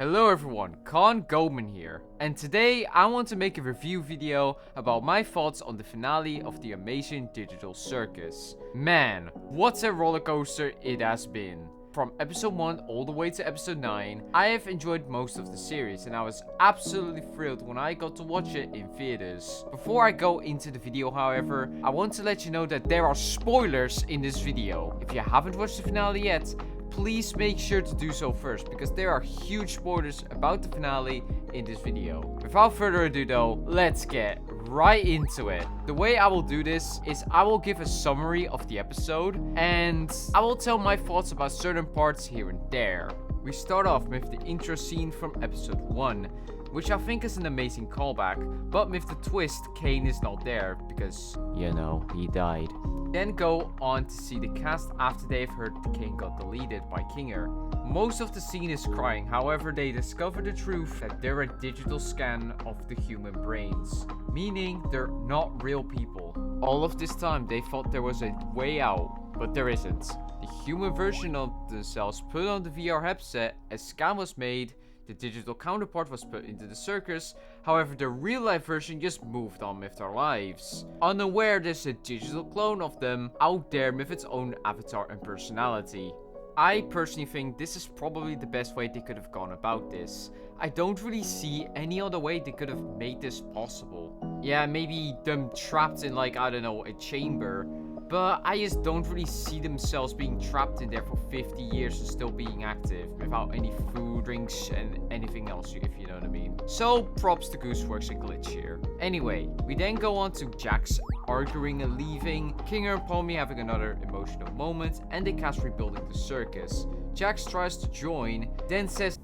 Hello everyone, Con Goldman here, and today I want to make a review video about my thoughts on the finale of The Amazing Digital Circus. Man, what a roller coaster it has been. From episode 1 all the way to episode 9, I have enjoyed most of the series and I was absolutely thrilled when I got to watch it in theaters. Before I go into the video however, I want to let you know that there are spoilers in this video. If you haven't watched the finale yet, please make sure to do so first, because there are huge spoilers about the finale in this video. Without further ado though, let's get right into it. The way I will do this is I will give a summary of the episode and I will tell my thoughts about certain parts here and there. We start off with the intro scene from episode 1, which I think is an amazing callback, but with the twist, Caine is not there because, you know, he died. Then go on to see the cast after they've heard Caine got deleted by Kinger. Most of the scene is crying, however they discover the truth that they're a digital scan of the human brains, meaning they're not real people. All of this time they thought there was a way out, but there isn't. The human version of themselves put on the VR headset, a scan was made, the digital counterpart was put into the circus, however the real life version just moved on with their lives. Unaware there's a digital clone of them out there with its own avatar and personality. I personally think this is probably the best way they could have gone about this. I don't really see any other way they could have made this possible. Yeah, maybe them trapped in like, I don't know, a chamber. But I just don't really see themselves being trapped in there for 50 years and still being active without any food, drinks, and anything else, if you know what I mean. So props to gooseworx and glitch here. Anyway, we then go on to Jax arguing and leaving, Kinger and pomni having another emotional moment, and the cast rebuilding the circus. Jax tries to join, then says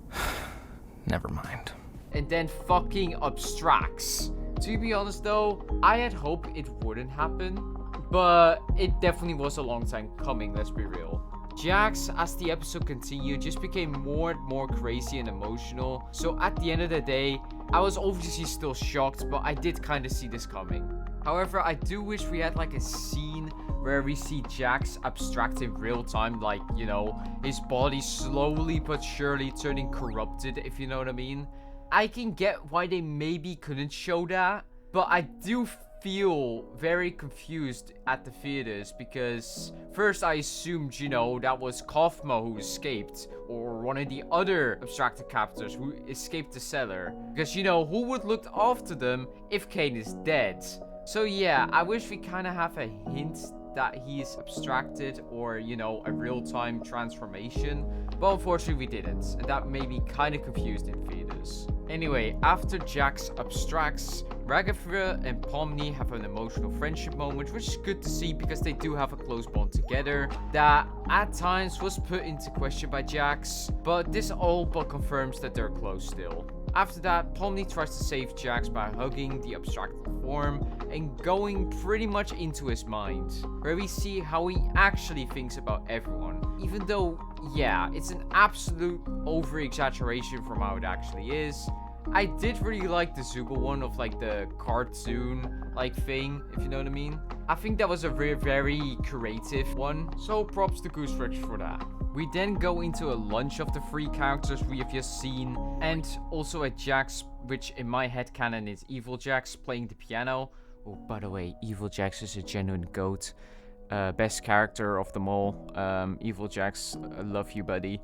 never mind, and then fucking abstracts. To be honest though, I had hoped it wouldn't happen, but it definitely was a long time coming, let's be real. Jax, as the episode continued, just became more and more crazy and emotional. So at the end of the day, I was obviously still shocked, but I did kind of see this coming. However, I do wish we had like a scene where we see Jax abstract in real time, like, you know, his body slowly but surely turning corrupted, if you know what I mean. I can get why they maybe couldn't show that, but I do feel very confused at the theaters because first I assumed, you know, that was Kaufmo who escaped, or one of the other abstracted captors who escaped the cellar, because, you know, who would look after them if Caine is dead? So yeah, I wish we kind of have a hint that he's abstracted, or, you know, a real-time transformation, but unfortunately we didn't, and that made me kind of confused in theaters. Anyway, after Jax abstracts, Ragafra and Pomni have an emotional friendship moment, which is good to see because they do have a close bond together that at times was put into question by Jax, but this all but confirms that they're close still. After that, Pomni tries to save Jax by hugging the abstracted form and going pretty much into his mind, where we see how he actually thinks about everyone. Even though, yeah, it's an absolute over-exaggeration from how it actually is. I did really like the Zuba one of like the cartoon like thing, if you know what I mean. I think that was a very creative one, so props to gooseworx for that. We then go into a lunch of the 3 characters we have just seen, and also a Jax, which in my headcanon is Evil Jax playing the piano. Oh, by the way, Evil Jax is a genuine goat. Best character of them all. Evil Jax, I love you, buddy.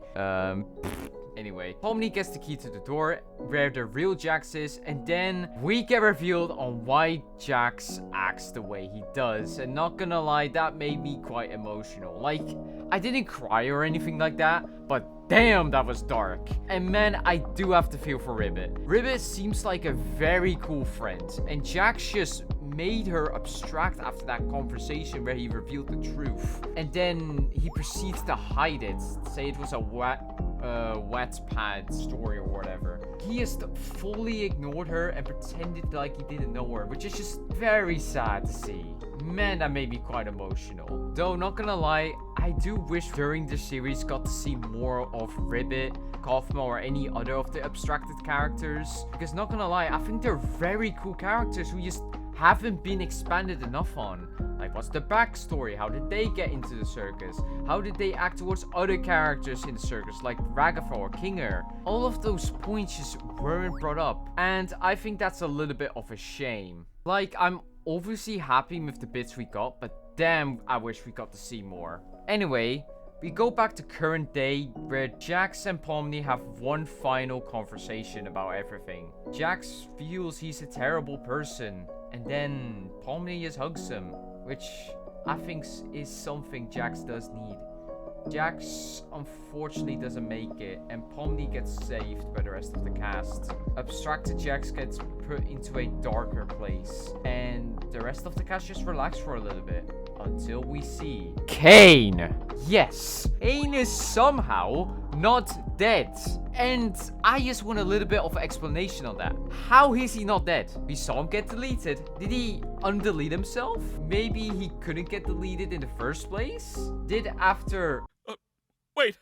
Anyway, Pomni gets the key to the door where the real Jax is, and then we get revealed on why Jax acts the way he does. And not gonna lie, that made me quite emotional. Like, I didn't cry or anything like that, but damn, that was dark. And man, I do have to feel for Ribbit. Ribbit seems like a very cool friend, and Jax just made her abstract after that conversation where he revealed the truth. And then he proceeds to hide it, say it was a Wattpad story or whatever. He just fully ignored her and pretended like he didn't know her, which is just very sad to see. Man, that made me quite emotional. Though, not gonna lie, I do wish during the series got to see more of Ribbit, Kaufmo, or any other of the abstracted characters. Because not gonna lie, I think they're very cool characters who just haven't been expanded enough on. Like, what's the backstory? How did they get into the circus? How did they act towards other characters in the circus, like Ragathor or Kinger? All of those points just weren't brought up, and I think that's a little bit of a shame. Like, I'm obviously happy with the bits we got, but damn, I wish we got to see more. Anyway, we go back to current day, where Jax and Pomni have one final conversation about everything. Jax feels he's a terrible person, and then Pomni just hugs him, which I think is something Jax does need. Jax unfortunately doesn't make it, and Pomni gets saved by the rest of the cast. Abstracted Jax gets put into a darker place, and the rest of the cast just relax for a little bit. Until we see Caine. Yes, Caine is somehow not dead. And I just want a little bit of an explanation on that. How is he not dead? We saw him get deleted. Did he undelete himself? Maybe he couldn't get deleted in the first place? Did after... Wait.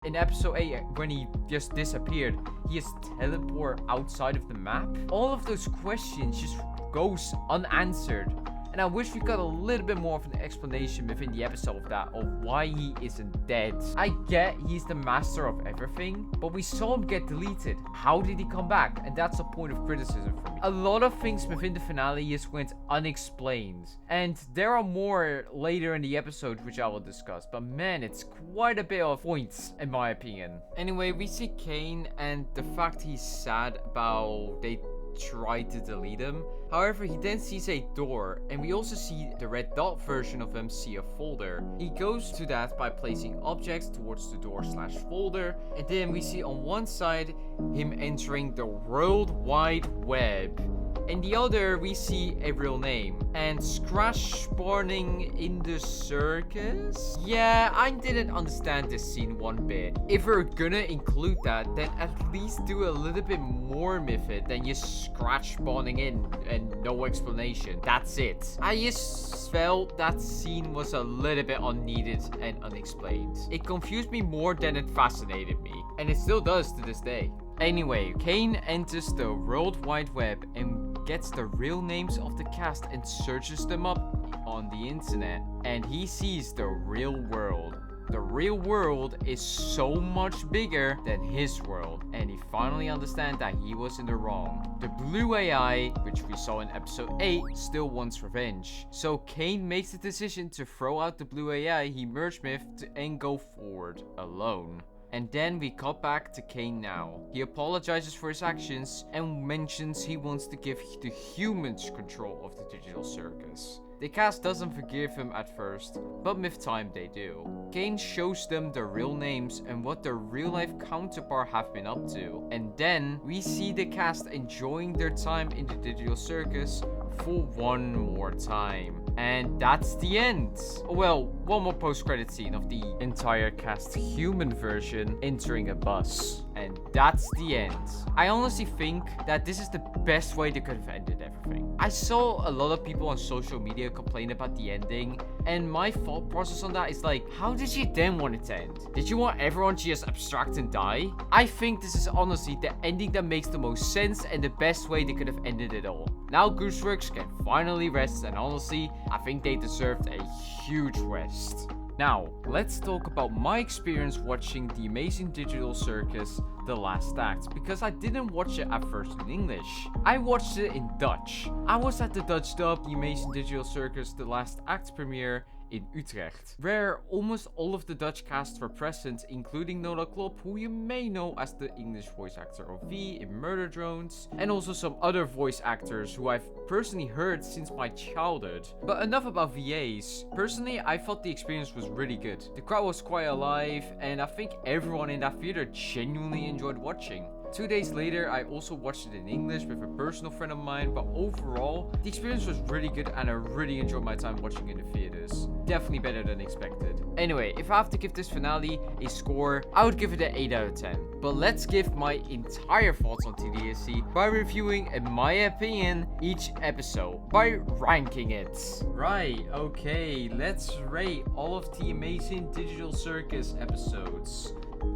In episode 8, when he just disappeared, he is teleported outside of the map? All of those questions just goes unanswered. And I wish we got a little bit more of an explanation within the episode of that, of why he isn't dead. I get he's the master of everything, but we saw him get deleted. How did he come back? And that's a point of criticism for me. A lot of things within the finale just went unexplained. And there are more later in the episode which I will discuss. But man, it's quite a bit of points in my opinion. Anyway, we see Caine and the fact he's sad about they tried to delete him. However, he then sees a door, and we also see the red dot version of him see a folder. He goes to that by placing objects towards the door slash folder, and then we see on one side him entering the World Wide Web. In the other, we see a real name. And Scratch spawning in the circus? Yeah, I didn't understand this scene one bit. If we're gonna include that, then at least do a little bit more with it than just Scratch spawning in and no explanation. That's it. I just felt that scene was a little bit unneeded and unexplained. It confused me more than it fascinated me. And it still does to this day. Anyway, Caine enters the World Wide Web and gets the real names of the cast and searches them up on the internet. And he sees the real world. The real world is so much bigger than his world. And he finally understands that he was in the wrong. The blue AI, which we saw in episode 8, still wants revenge. So Caine makes the decision to throw out the blue AI he merged with and go forward alone. And then we cut back to Caine now. He apologizes for his actions and mentions he wants to give the humans control of the digital circus. The cast doesn't forgive him at first, but with time they do. Caine shows them their real names and what their real life counterpart have been up to. And then we see the cast enjoying their time in the digital circus for one more time. And that's the end. Well, one more post-credit scene of the entire cast human version entering a bus. And that's the end. I honestly think that this is the best way they could have ended everything. I saw a lot of people on social media complain about the ending, and my thought process on that is like, how did you then want it to end? Did you want everyone to just abstract and die? I think this is honestly the ending that makes the most sense and the best way they could have ended it all. Now gooseworx can finally rest, and honestly, I think they deserved a huge rest. Now, let's talk about my experience watching The Amazing Digital Circus, The Last Act, because I didn't watch it at first in English. I watched it in Dutch. I was at the Dutch dub The Amazing Digital Circus, The Last Act premiere in Utrecht, where almost all of the Dutch cast were present, including Nola Klopp, who you may know as the English voice actor of V in Murder Drones, and also some other voice actors who I've personally heard since my childhood. But enough about VAs. Personally, I thought the experience was really good. The crowd was quite alive, and I think everyone in that theater genuinely enjoyed watching. 2 days later, I also watched it in English with a personal friend of mine, but overall, the experience was really good and I really enjoyed my time watching in the theaters. Definitely better than expected. Anyway, if I have to give this finale a score, I would give it an 8 out of 10. But let's give my entire thoughts on TADC by reviewing, in my opinion, each episode by ranking it. Right, okay, let's rate all of the Amazing Digital Circus episodes.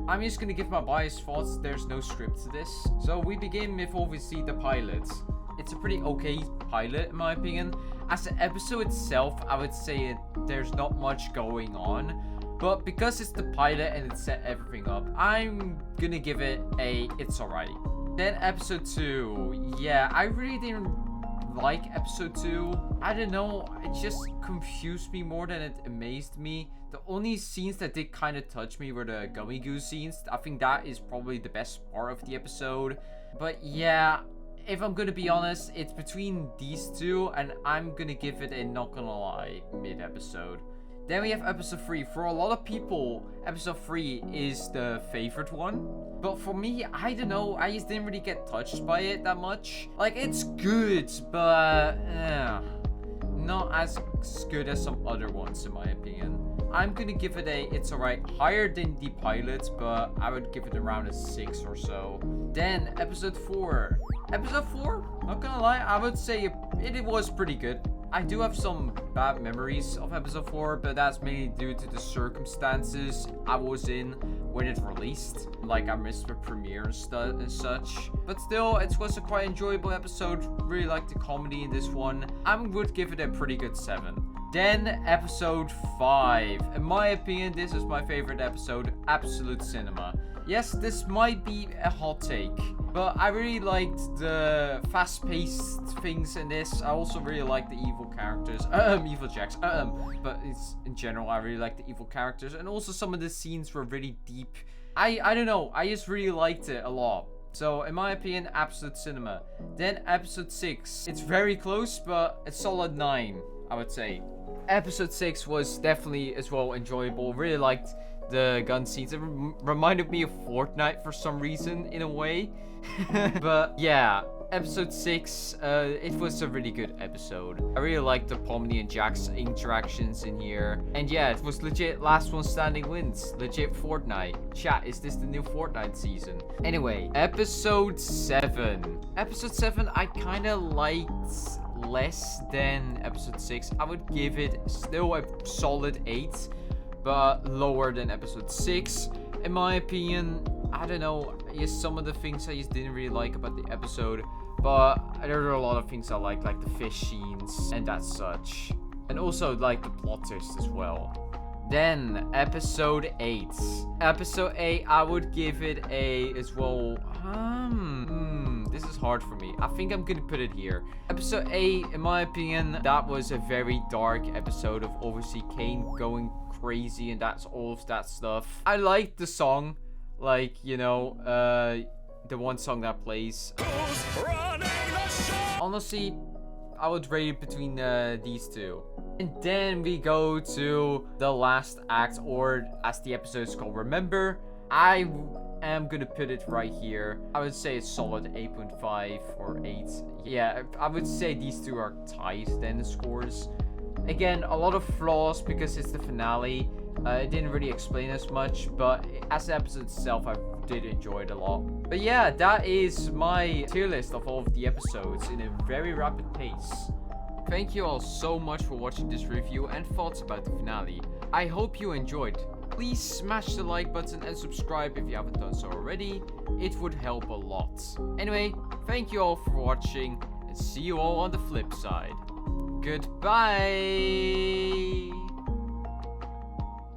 I'm just gonna give my biased thoughts, there's no script to this. So we begin with obviously the pilot. it's a pretty okay pilot in my opinion. As the episode itself, I would say there's not much going on. But because it's the pilot and it set everything up, I'm gonna give it a it's alright. Then episode 2. Yeah, I really didn't like episode 2. I don't know, it just confused me more than it amazed me. The only scenes that did kind of touch me were the gummy goose scenes. I think that is probably the best part of the episode. But yeah, if I'm gonna be honest, it's between these two, and I'm gonna give it a not gonna lie mid-episode. Then we have episode 3. For a lot of people, episode 3 is the favorite one. But for me, I don't know, I just didn't really get touched by it that much. Like, it's good, but not as good as some other ones in my opinion. I'm gonna give it a it's alright, higher than the pilot, but I would give it around a 6 or so. Then episode 4. Episode 4, not gonna lie, I would say it was pretty good. I do have some bad memories of episode 4, but that's mainly due to the circumstances I was in when it released. Like, I missed the premiere and such. But still, it was a quite enjoyable episode. Really liked the comedy in this one. I would give it a pretty good 7. Then episode 5. In my opinion, this is my favorite episode, Absolute Cinema. Yes, this might be a hot take, but I really liked the fast-paced things in this. I also really like the evil characters, evil Jacks, but it's in general, I really like the evil characters, and also some of the scenes were really deep. I don't know, I just really liked it a lot. So, in my opinion, Absolute Cinema. Then episode 6. It's very close, but it's solid 9, I would say. Episode 6 was definitely as well enjoyable. Really liked the gun scenes. It reminded me of Fortnite for some reason, in a way. But yeah, episode 6, it was a really good episode. I really liked the Pomni and Jack's interactions in here. And yeah, it was legit last one standing wins. Legit Fortnite. Chat, is this the new Fortnite season? Anyway, episode 7. Episode 7, I kind of liked less than episode 6. I would give it still a solid 8. But lower than episode 6. In my opinion, I don't know, yes, some of the things I just didn't really like about the episode, but there are a lot of things I like the fish scenes and that such. And also like the plot twist as well. Then episode 8. Episode 8, I would give it a as well. This is hard for me. I think I'm gonna put it here. Episode 8, in my opinion, that was a very dark episode of obviously Caine going crazy and that's all of that stuff. I liked the song, like, you know, the one song that plays. Honestly, I would rate it between these two. And then we go to the last act, or as the episode is called, Remember. I am gonna put it right here. I would say it's solid 8.5 or 8. Yeah, I would say these two are tied then the scores. Again, a lot of flaws because it's the finale. It didn't really explain as much, but as the episode itself, I did enjoy it a lot. But yeah, that is my tier list of all of the episodes in a very rapid pace. Thank you all so much for watching this review and thoughts about the finale. I hope you enjoyed. Please smash the like button and subscribe if you haven't done so already. It would help a lot. Anyway, thank you all for watching and see you all on the flip side. Goodbye!